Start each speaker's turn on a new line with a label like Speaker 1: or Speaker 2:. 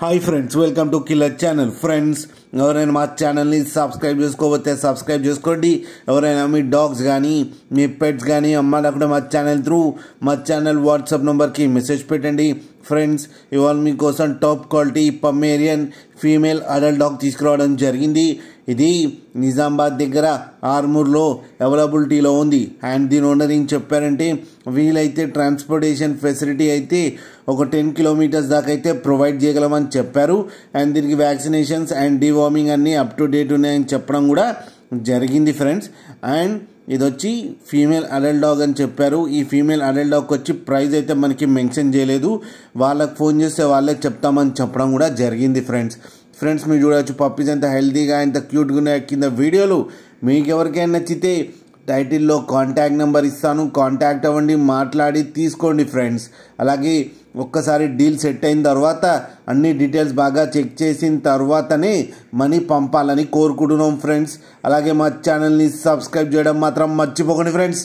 Speaker 1: Hi friends, welcome to killer channel. Friends, ఎవరైనా మా ఛానల్ని సబ్స్క్రైబ్ చేసుకోకపోతే సబ్స్క్రైబ్ చేసుకోండి. ఎవరైనా మీ డాగ్స్ కానీ మీ పెట్స్ కానీ అమ్మాలనుకుంటే మా ఛానల్ వాట్సాప్ నెంబర్కి మెసేజ్ పెట్టండి. ఫ్రెండ్స్, ఇవాళ మీకోసం top quality Pomeranian female adult dog తీసుకురావడం జరిగింది. ఇది నిజామాబాద్ దగ్గర ఆర్మూర్లో అవైలబిలిటీలో ఉంది. అండ్ దీని ఓనర్ ఏం చెప్పారంటే, వీలైతే ట్రాన్స్పోర్టేషన్ ఫెసిలిటీ అయితే ఒక 10 కిలోమీటర్స్ దాకా అయితే ప్రొవైడ్ చేయగలమని చెప్పారు. అండ్ దీనికి వ్యాక్సినేషన్స్ అండ్ డివార్మింగ్ అన్నీ అప్ టు డేట్ ఉన్నాయని చెప్పడం కూడా జరిగింది ఫ్రెండ్స్. అండ్ ఇది వచ్చి ఫీమేల్ అడల్ట్ డాగ్ అని చెప్పారు. ఈ ఫీమేల్ అడల్ట్ డాగ్ వచ్చి ప్రైస్ అయితే మనకి మెన్షన్ చేయలేదు. వాళ్ళకి ఫోన్ చేస్తే వాళ్ళే చెప్తామని చెప్పడం కూడా జరిగింది ఫ్రెండ్స్, మీరు చూడవచ్చు పప్పీస్ ఎంత హెల్తీగా ఎంత క్యూట్గా ఉన్నాయి కింద వీడియోలు. మీకు ఎవరికైనా నచ్చితే టైటిల్లో కాంటాక్ట్ నెంబర్ ఇస్తాను, కాంటాక్ట్ అవ్వండి, మాట్లాడి తీసుకోండి ఫ్రెండ్స్. అలాగే ఒక్కసారి డీల్ సెట్ అయిన తర్వాత అన్ని డీటెయిల్స్ బాగా చెక్ చేసిన తర్వాతనే మనీ పంపాలని కోరుకుంటున్నాం ఫ్రెండ్స్. అలాగే మా ఛానల్ని సబ్స్క్రైబ్ చేయడం మాత్రం మర్చిపోకండి ఫ్రెండ్స్.